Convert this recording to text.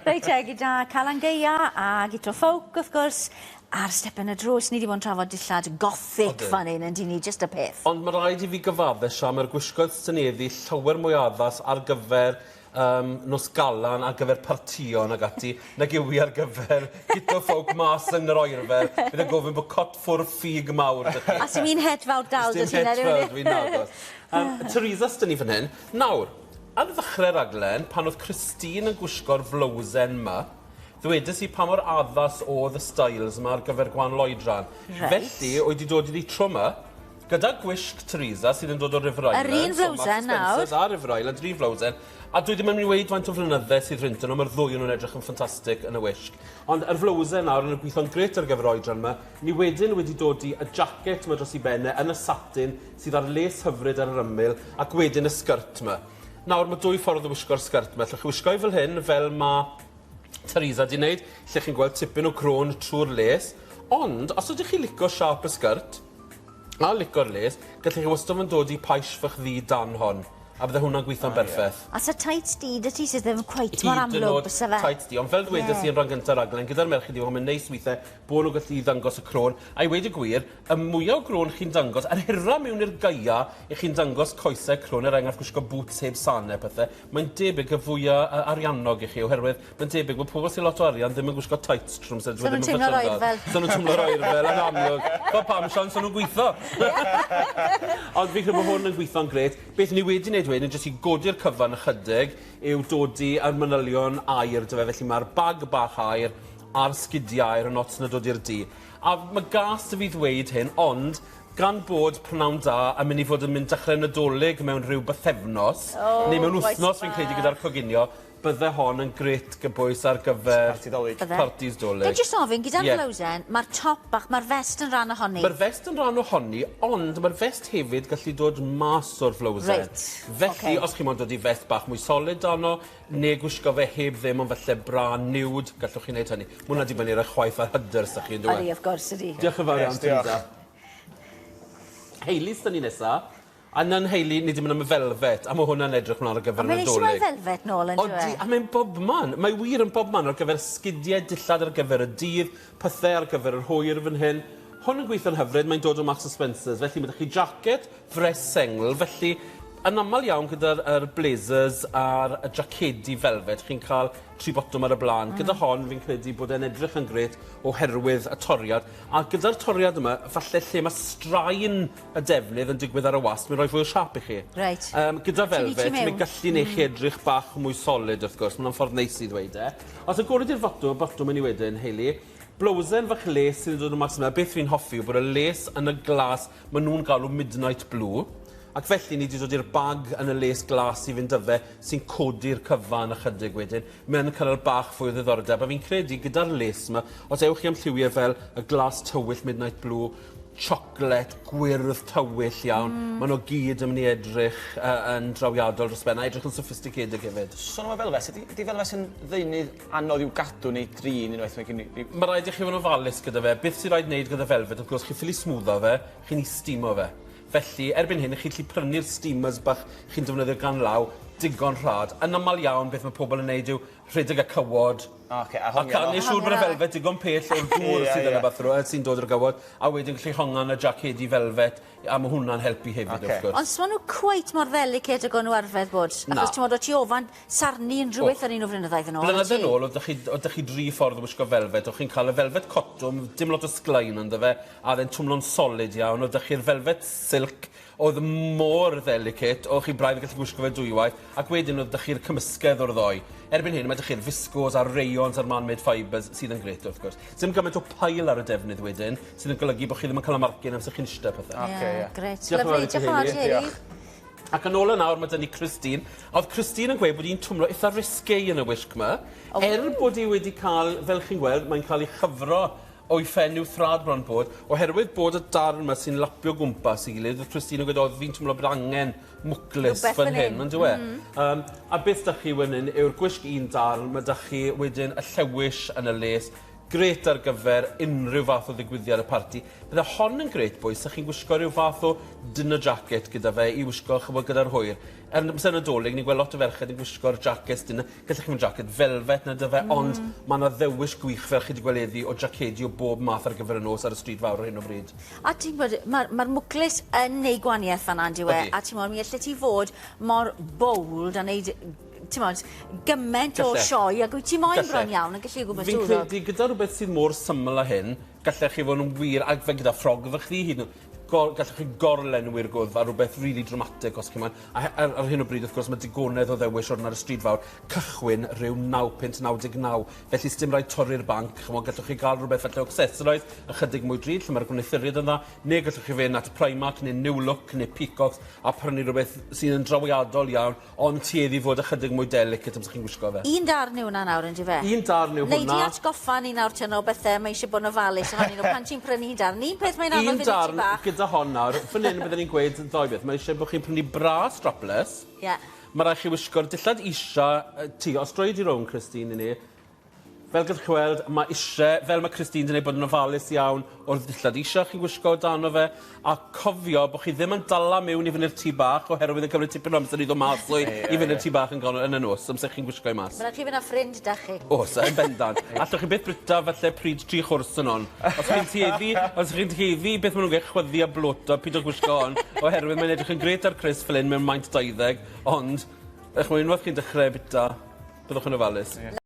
Reit e, gyda Calan Gaea a Gitro Folk, wrth gwrs, ar stepen y drws, ni wedi bod yn trafod dillad gothic fan hyn, yn ni just y peth. Ond mae rhaid i fi gyfadde, Siam, mae'r gwisgoedd styneddu llawer mwy addas ar gyfer nos galan ar gyfer partion ag ati, nag yw i ar gyfer Gitro Folk mas yn yr oerfer, bydd yn gofyn bod cot ffwr ffug mawr. A sy'n mi'n hedfawr dal, dys ti'n hedfawr, dwi'n nagos. Teresa styn ni fan hyn. Nawr, ar ddechrau raglen, pan oedd Christine yn gwisgo'r flowsen yma, ddwedais i pa mor addas oedd y styles yma ar gyfer gwahanol oedran. Felly, oedd i dod i tro yma, gyda gwisg Teresa sydd yn dod o River Island. Yr un flowsen nawr. A River Island, 3 flowsen. A dwi ddim yn mynd i weid faint o flynydde sydd rhywun, ond mae'r ddwy yn edrych yn ffantastig yn y wisg. Ond yr flowsen nawr yn y gweithio'n gret ar gyfer oedran yma, ni wedyn wedi dod i y jacket yma dros i benne yn y satin sydd ar les hyfryd ar yr ymyl ac wedyn y sgrt yma. Nawr, mae 2 ffordd o wisgo'r sgrt yma. Llwch chi wisgo fel hyn, fel mae Teresa di wneud, lle chi'n gweld tipyn o crôn trwy'r les. Ond, os ydych chi licio siarp y sgrt, a licio'r les, gallech chi wastad yn dod i paish fach ddi dan hon. A bydde hwnna'n gweithio'n berffaith. A sa tights di, dy ti sydd ddim cweit mor amlwg bysa fe? Tights di, ond fel dweud ys i'n rhan gyntaf raglen, gyda'r merch i di, mae'n neis weithiau bod nhw'n gallu ddangos y crôn. A i wedi gwir, y mwyaf o crôn chi'n dangos, yr hira mewn i'r gaia i chi'n dangos coesau crôn, er enghraifft gwisgo boots heb sanau pethau, mae'n debyg y fwyaf ariannog i chi, oherwydd mae'n debyg bod pobl sy'n lot o arian ddim yn gwisgo tights trwm sef. Sa'n nhw'n teimlo'r oerfel. Sa'n nhw'n teimlo'r oerfel, yn amlwg. Fel pam sian, sa'n nhw'n gweithio. Ond fi'n credu bod hwn yn gweithio'n gret. Beth ni wedi wneud wedyn, jyst i godi'r cyfan ychydig, yw dod i ar manylion air, felly mae'r bag bach air a'r sgidiau air yn ots na dod i'r di. A mae gas y fi ddweud hyn, ond gan bod prynawn da a mynd i fod yn mynd dechrau nadolig mewn rhyw bythefnos, neu mewn wythnos fi'n credu gyda'r coginio, bydde hon yn gret gybwys ar gyfer partis dolyg. Fe jyst ofyn, gyda'r flowsen, mae'r top bach, mae'r vest yn rhan ohoni. Mae'r vest yn rhan ohoni, ond mae'r vest hefyd gallu dod mas o'r flowsen. Felly, os chi'n mynd dod i vest bach mwy solid dano, neu gwisgo fe heb ddim, ond felly bra niwd, gallwch chi'n neud hynny. Mwna di bynnu'r chwaith ar hyder sy'ch chi'n dweud. Ydy, of course, ydy. Diolch yn fawr iawn, Teresa. Hayley sy'n ni nesaf. A na'n Hayley, ni ddim yn am y felfet, a mae hwnna'n edrych mlaen ar gyfer nadolig. A mae'n eisiau felfet nôl yn dweud? A mae'n bob man. Mae wir yn bob man ar gyfer sgidiau dillad ar gyfer y dydd, pethau ar gyfer yr hwyr fan hyn. Hwn yn gweithio'n hyfryd, mae'n dod o Marks & Spencer's, felly mae chi jacket, fres sengl, felly yn aml iawn gyda'r blazers a'r jacedi felfet, chi'n cael 3 botwm ar y blaen. Gyda hon, fi'n credu bod e'n edrych yn gret oherwydd y toriad. A gyda'r toriad yma, falle lle mae straen y defnydd yn digwydd ar y wast, mae'n rhoi fwy o siap i chi. Gyda felfet, mae'n gallu neu chi edrych bach mwy solid, wrth gwrs. Mae'n ffordd neis i ddweud e. Os agored i'r botwm yn ei wedyn, Hayley, blowsen fach les sy'n dod o mas yma, beth fi'n hoffi yw bod y les yn y glas, maen nhw'n galw midnight blue. Ac felly ni wedi dod i'r bag yn y les glas i fynd dyfe sy'n codi'r cyfan ychydig wedyn. Mae'n cynnal bach fwy o ddiddordeb. A fi'n credu gyda'r les yma, os ewch chi am lliwiau fel y glas tywyll Midnight Blue, chocolate, gwyrdd tywyll iawn, maen nhw gyd yn mynd i edrych yn drawiadol dros ben, a edrych yn sophisticated hefyd. Sôn am y felfes, ydy felfes yn ddeunydd anodd i'w gadw neu drin unwaith mae gen i? Mae rhaid i chi fod yn ofalus gyda fe. Beth sy'n rhaid wneud gyda felfet, wrth gwrs, chi ffili smwddo fe, chi'n i stimo fe. Felly, erbyn hyn, chi'n gallu prynu'r steamers bach chi'n defnyddio gan law, digon rhad. Yn aml iawn, beth mae pobl yn neud yw rhedeg y cywod. A cael neu siŵr bod y felfet digon pell o'r dŵr sydd yn y bathro, sy'n dod o'r gywod, a wedyn gallu hongan y jacedi felfet, a mae hwnna'n helpu hefyd, wrth gwrs. Ond maen nhw cweit mor delicate ag o'n nhw arfedd bod? Achos ti'n modd o ti ofan sarni yn rhywbeth ar un o flynyddoedd yn ôl? Blynyddoedd yn ôl, oeddech chi 3 ffordd o wisgo felfet. O'ch chi'n cael y felfet cotwm, dim lot o sglaen ynddo fe, a dde'n twmlo'n solid iawn. Oeddech chi'r felfet silk, oedd mor delicate, o'ch chi braidd yn gallu gwisgo fe dwywaith, ac wedyn oeddech chi'r cymysgedd o'r ddoi. Erbyn hyn, mae ydych chi'r viscose a'r rayons a'r man-made fibres sydd yn gret, wrth gwrs. Ddim gymaint o pail ar y defnydd wedyn, sydd yn golygu bod chi ddim yn cael ymargyn amser chi'n eistedd pethau. Gret. Diolch yn fawr i ti, Hayley. Ac yn ôl y nawr, mae dyn ni Christine. A oedd Christine yn gweud bod hi'n twmlo eitha risgau yn y wisg yma. Bod hi wedi cael, fel chi'n gweld, mae'n cael ei chyfro o'i ffenw thrad bron bod, oherwydd bod y darn yma sy'n lapio gwmpas i gilydd, oedd Christine yn gweud, oedd fi'n twmlo bod angen mwclis fan hyn, ond yw e? A beth da chi wedyn yw'r gwisg un darn, mae da chi wedyn y llewish yn y les, gret ar gyfer unrhyw fath o ddigwyddiad y parti. Bydde hon yn gret, boys, sa chi'n gwisgo rhyw fath o dinner jacket gyda fe i wisgo chybod gyda'r hwyr. Yn Nadolig, ni'n gweld lot o ferched yn gwisgo'r jackets dinner. Gallech chi'n jacket velvet na dy fe, ond mae yna ddewis gwych fel chi wedi gweleddi o jacedi o bob math ar gyfer y nos ar y stryd fawr ar hyn o bryd. A ti'n gwybod, mae'r mwclis yn neud gwaniaeth fan'na, yw e? A ti'n gwybod, mi allai ti fod mor bold a neud, ti'n gwybod, gyment o sioe, ac wyt ti moyn bron iawn yn gallu gwybod Fi'n credu gyda rhywbeth sydd mor syml â hyn, gallech chi fod yn wir, ac fe gyda ffrog fy chdi hyd yn gallech chi gorlenwi'r gwrdd a rhywbeth really dramatic os chi moyn. Ar hyn o bryd, wrth gwrs, mae digonedd o ddewis o'r ar y stryd fawr. Cychwyn rhyw 9.99. Felly, sdim rhaid torri'r banc. Gallech chi gael rhywbeth falle o accessories ychydig mwy drud, lle mae'r gwneithuriad yn dda. Neu gallech chi fynd at Primark, neu New Look, neu Peacocks, a prynu rhywbeth sydd yn drawiadol iawn, ond tueddi fod ychydig mwy delicate am sy'ch chi'n gwisgo fe. Un darn yw hwnna nawr, yn di fe? Un darn yw hwnna. Neu di atgoffa ni nawr tyn o bethau mae eisiau bod yn ofalus ohonyn nhw pan ti'n prynu un darn. Un peth mae'n anodd fynd i ti bach. Gyda hon nawr, fan hyn byddwn ni'n gweud yn ddoi beth. Mae eisiau bod chi'n prynu bra strapless. Mae rhaid chi wisgo'r dillad isa ti. Os droi di rown, Christine, i ni. Fel gallwch chi weld, mae eisiau, fel mae Christine wedi bod yn ofalus iawn o'r dillad isa chi'n gwisgo dan o fe. A cofio bod chi ddim yn dala mewn i fyny'r tŷ bach oherwydd yn cymryd tipyn o amser i ddod mas i fyny'r tŷ bach yn y nos, amser chi'n gwisgo i mas. Mae'n rhaid chi fynd â ffrind da chi. Oes, yn bendant. Allwch chi beth bryta falle pryd 3 chwrs yn on. Os chi'n tueddu, beth maen nhw'n gweud chwyddi a blwto, pyd o gwisgo on, oherwydd mae'n edrych yn gret ar Chris fel un mewn maint 20, ond, unwaith chi'n dechrau bita, byddwch yn ofalus.